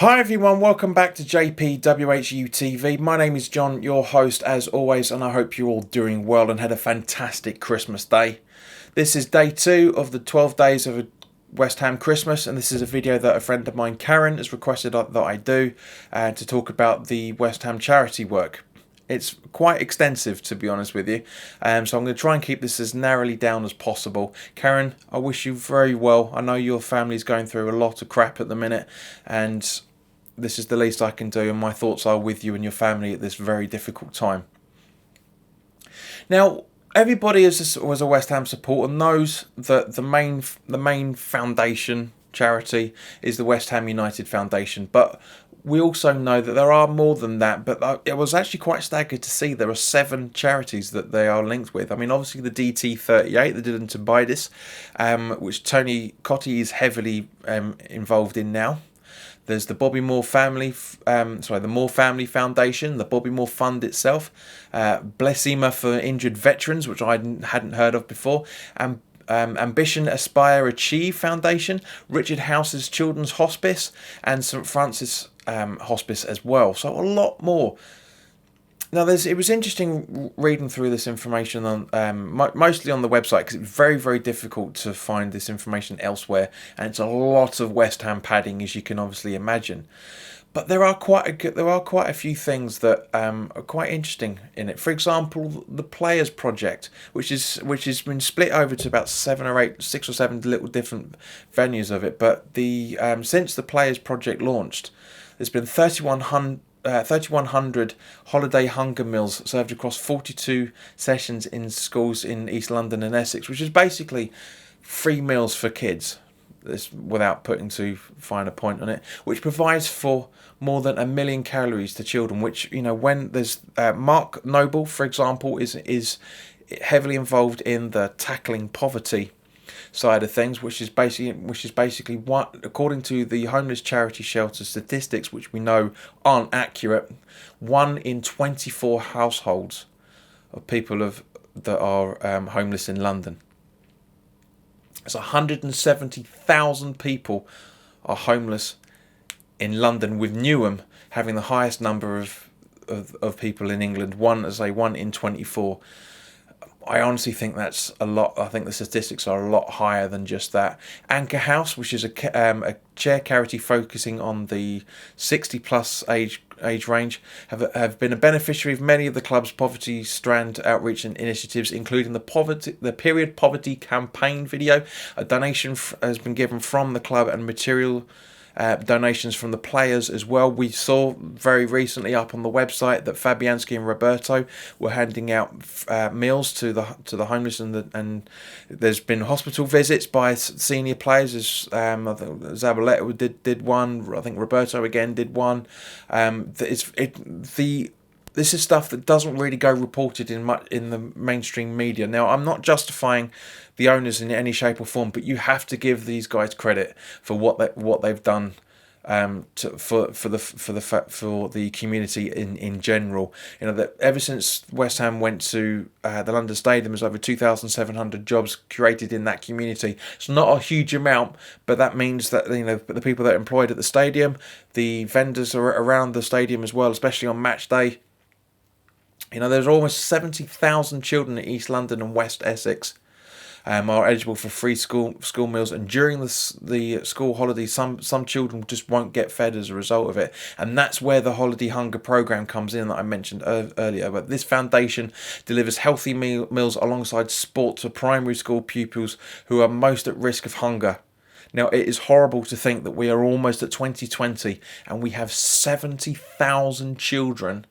Hi everyone, welcome back to JPWHUTV. My name is John, your host as always, and I hope you're all doing well and had a fantastic Christmas day. This is day 2 of the 12 days of a West Ham Christmas, and this is a video that a friend of mine, Karen, has requested that I do to talk about the West Ham charity work. It's quite extensive, to be honest with you, so I'm going to try and keep this as narrowly down as possible. Karen, I wish you very well. I know your family's going through a lot of crap at the minute, and this is the least I can do, and my thoughts are with you and your family at this very difficult time. Now, everybody was a West Ham supporter knows that the main foundation charity is the West Ham United Foundation, but we also know that there are more than that. But it was actually quite staggered to see there are 7 charities that they are linked with. I mean, obviously the DT38, the Dylan Tobias, which Tony Cottee is heavily involved in now. There's the Bobby Moore Family, the Moore Family Foundation, the Bobby Moore Fund itself, Blessima for Injured Veterans, which I hadn't heard of before, and Ambition Aspire Achieve Foundation, Richard House's Children's Hospice, and St Francis Hospice as well. So a lot more. Now, it was interesting reading through this information on mostly on the website, because it's very, very difficult to find this information elsewhere, and it's a lot of West Ham padding, as you can obviously imagine. But there are quite a few things that are quite interesting in it. For example, the Players Project, which has been split over to about 6 or 7 little different venues of it. But since the Players Project launched, there's been 3,100 holiday hunger meals served across 42 sessions in schools in East London and Essex, which is basically free meals for kids. This, without putting too fine a point on it, which provides for more than 1 million calories to children. Which, you know, when there's Mark Noble, for example, is heavily involved in the tackling poverty side of things, which is basically what, according to the homeless charity shelter statistics, which we know aren't accurate, 1 in 24 households of people that are homeless in London. It's 170,000 people are homeless in London, with Newham having the highest number of people in England. 1 in 24. I honestly think that's a lot. I think the statistics are a lot higher than just that. Anchor House, which is a chair charity focusing on the 60-plus age range, have been a beneficiary of many of the club's poverty strand outreach and initiatives, including the period poverty campaign video. A donation has been given from the club, and material donations from the players as well. We saw very recently up on the website that Fabianski and Roberto were handing out meals to the homeless, and there's been hospital visits by senior players. As I think Zabaleta did one. I think Roberto again did one. This is stuff that doesn't really go reported in the mainstream media. Now, I'm not justifying the owners in any shape or form, but you have to give these guys credit for what they've done for the community in general. You know, that ever since West Ham went to the London Stadium, there's over 2,700 jobs created in that community. It's not a huge amount, but that means that, you know, the people that are employed at the stadium, the vendors are around the stadium as well, especially on match day. You know, there's almost 70,000 children in East London and West Essex are eligible for free school meals, and during the school holidays, some children just won't get fed as a result of it, and that's where the holiday hunger program comes in that I mentioned earlier. But this foundation delivers healthy meals alongside sport to primary school pupils who are most at risk of hunger. Now, it is horrible to think that we are almost at 2020 and we have 70,000 children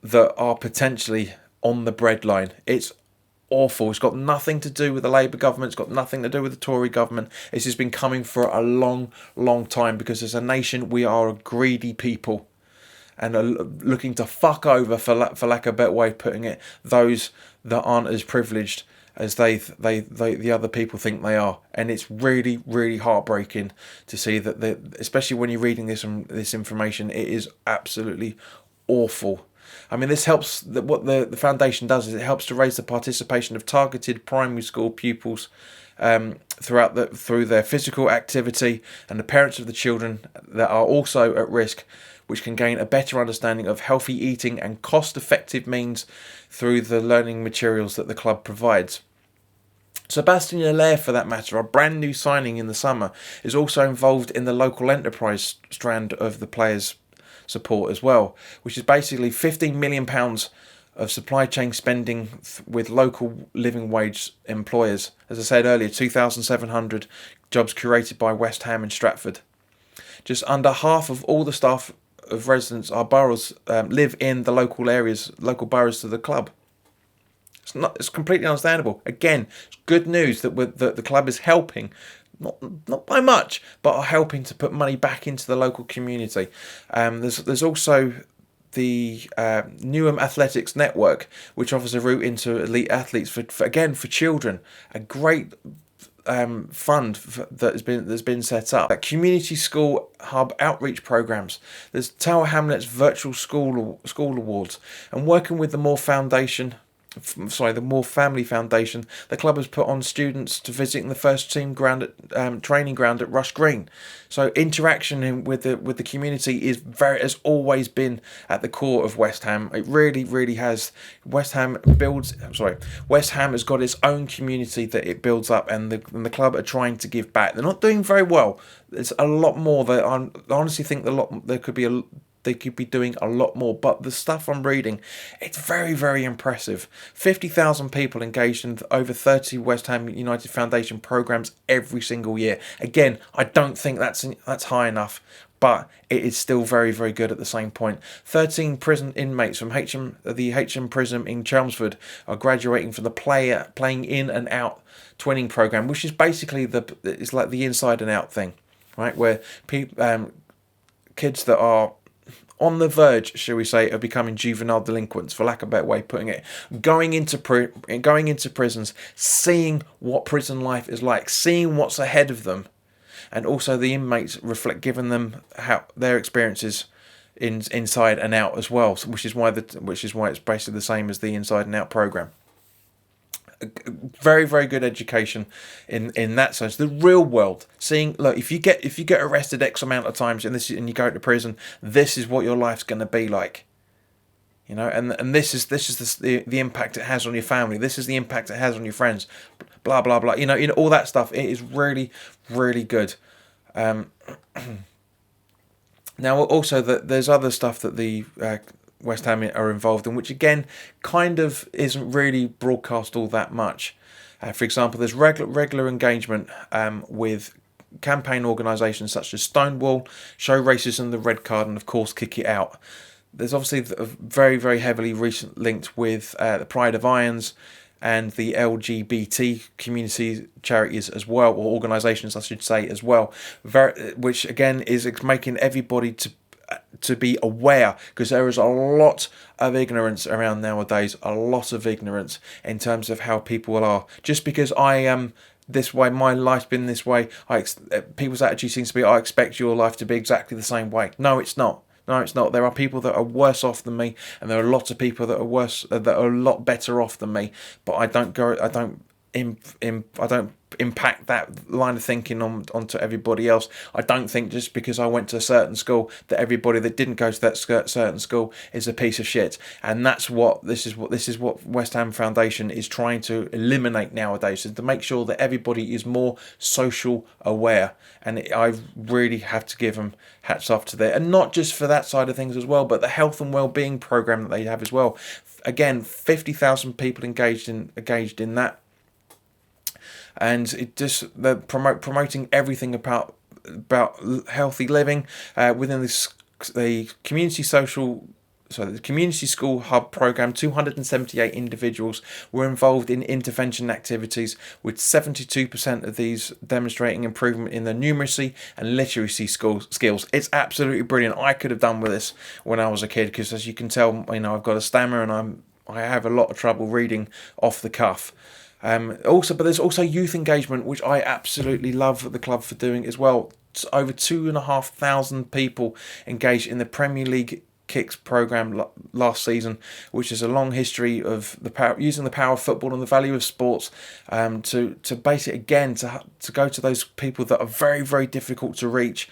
that are potentially on the breadline. It's awful. It's got nothing to do with the Labour government. It's got nothing to do with the Tory government. This has been coming for a long, long time, because as a nation we are a greedy people and are looking to fuck over, for lack of a better way of putting it, those that aren't as privileged as the other people think they are. And it's really, really heartbreaking to see that, especially when you're reading this information, it is absolutely awful. I mean, this helps. What the foundation does is it helps to raise the participation of targeted primary school pupils through their physical activity, and the parents of the children that are also at risk, which can gain a better understanding of healthy eating and cost-effective means through the learning materials that the club provides. Sebastian Allaire, for that matter, a brand new signing in the summer, is also involved in the local enterprise strand of the players' support as well, which is basically £15 million of supply chain spending with local living wage employers. As I said earlier, 2,700 jobs curated by West Ham and Stratford. Just under half of all the staff of residents, our boroughs, live in the local areas, local boroughs to the club. It's completely understandable. Again, it's good news that the club is helping, not by much, but are helping to put money back into the local community. There's also the Newham Athletics Network, which offers a route into elite athletes for children. A great fund that's been set up. Community school hub outreach programs. There's Tower Hamlets Virtual School Awards, and working with the Moore Family Foundation, the club has put on students to visiting the first team training ground at Rush Green. So interaction with the community has always been at the core of West Ham. It really has. West Ham has got its own community that it builds up, and the club are trying to give back. They're not doing very well. There's a lot more. I honestly think they could be doing a lot more, but the stuff I'm reading, it's very impressive. 50,000 people engaged in over 30 West Ham United Foundation programs every single year. Again, I don't think that's high enough, but it is still very good at the same point. 13 prison inmates from the HM Prison in Chelmsford are graduating from the playing in and out twinning program, which is basically it's like the inside and out thing, right? Where kids that are on the verge, shall we say, of becoming juvenile delinquents, for lack of a better way of putting it, going into prisons, seeing what prison life is like, seeing what's ahead of them, and also the inmates giving them how their experiences inside and out as well, which is why it's basically the same as the inside and out program. Very good education in that sense. The real world, seeing, look, if you get arrested X amount of times and you go to prison, this is what your life's going to be like, and this is the impact it has on your family. This is the impact it has on your friends. Blah blah blah. All that stuff. It is really good. Now also there's other stuff that the West Ham are involved in, which again kind of isn't really broadcast all that much. For example, there's regular engagement with campaign organisations such as Stonewall, Show Racism the Red Card, and of course Kick It Out. There's obviously very heavily recent linked with the Pride of Irons and the LGBT community charities as well, or organisations I should say as well, which again is making everybody to be aware, because there is a lot of ignorance around nowadays, a lot of ignorance in terms of how people are. Just because I am this way, my life's been this way, people's attitude seems to be, I expect your life to be exactly the same way. No, it's not. There are people that are worse off than me, and there are lots of people that are a lot better off than me. But I don't impact that line of thinking onto everybody else. I don't think just because I went to a certain school that everybody that didn't go to that certain school is a piece of shit. And this is what West Ham Foundation is trying to eliminate nowadays, is to make sure that everybody is more social aware. And I really have to give them hats off to that, and not just for that side of things as well, but the health and well-being program that they have as well. Again, 50,000 people engaged in that. And they're promoting everything about healthy living within the community school hub program. 278 individuals were involved in intervention activities, with 72% of these demonstrating improvement in their numeracy and literacy skills. It's absolutely brilliant. I could have done with this when I was a kid, because as you can tell, I've got a stammer and I have a lot of trouble reading off the cuff. But there's also youth engagement, which I absolutely love the club for doing as well. It's over 2,500 people engaged in the Premier League Kicks program last season, which is a long history of using the power of football and the value of sports to basically again to go to those people that are very, very difficult to reach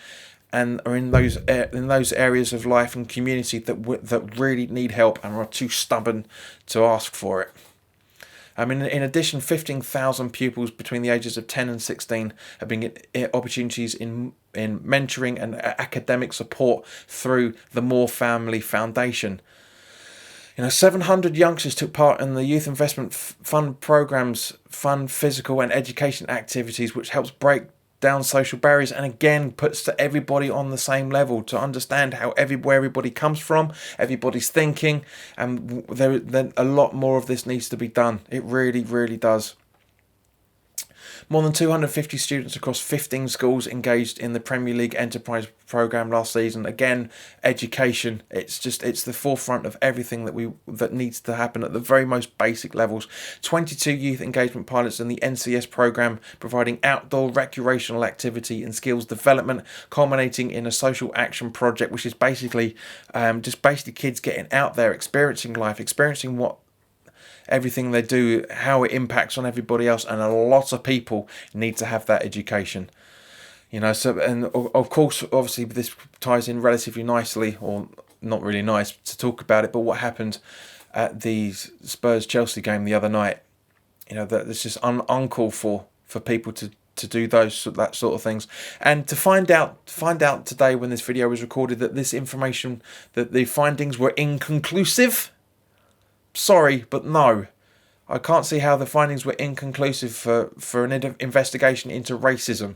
and are in those areas of life and community that really need help and are too stubborn to ask for it. I mean, in addition, 15,000 pupils between the ages of 10 and 16 have been getting opportunities in mentoring and academic support through the More Family Foundation. 700 youngsters took part in the Youth Investment Fund programs, fund physical and education activities, which helps break down social barriers and again puts everybody on the same level to understand where everybody comes from, everybody's thinking, and then a lot more of this needs to be done. It really, really does. More than 250 students across 15 schools engaged in the Premier League Enterprise Programme last season. Again, education, it's the forefront of everything that needs to happen at the very most basic levels. 22 youth engagement pilots in the NCS programme, providing outdoor recreational activity and skills development, culminating in a social action project, which is basically kids getting out there, experiencing life, experiencing what everything they do, how it impacts on everybody else, and a lot of people need to have that education. So, and of course, obviously this ties in relatively nicely, or not really nice to talk about it, but what happened at the Spurs-Chelsea game the other night, that it's just uncalled for people to do that sort of things. And to find out today when this video was recorded that this information, that the findings were inconclusive. Sorry, but no. I can't see how the findings were inconclusive for an investigation into racism.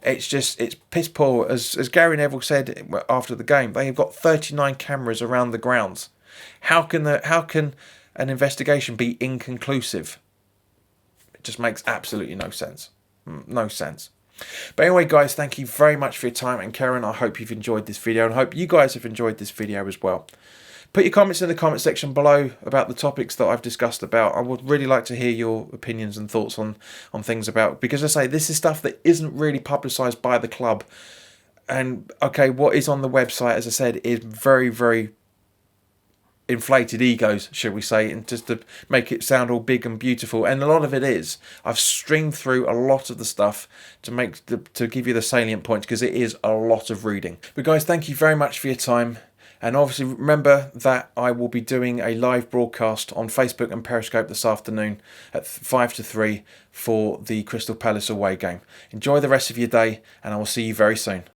It's piss poor. As Gary Neville said after the game, they have got 39 cameras around the grounds. How can an investigation be inconclusive? It just makes absolutely no sense. No sense. But anyway, guys, thank you very much for your time and Karen. I hope you've enjoyed this video and I hope you guys have enjoyed this video as well. Put your comments in the comment section below about the topics that I've discussed about. I would really like to hear your opinions and thoughts on things because I say this is stuff that isn't really publicised by the club. And okay, what is on the website, as I said, is very, very inflated egos, shall we say, and just to make it sound all big and beautiful. And a lot of it is. I've streamed through a lot of the stuff to give you the salient points because it is a lot of reading. But guys, thank you very much for your time. And obviously remember that I will be doing a live broadcast on Facebook and Periscope this afternoon at 5 to 3 for the Crystal Palace away game. Enjoy the rest of your day and I will see you very soon.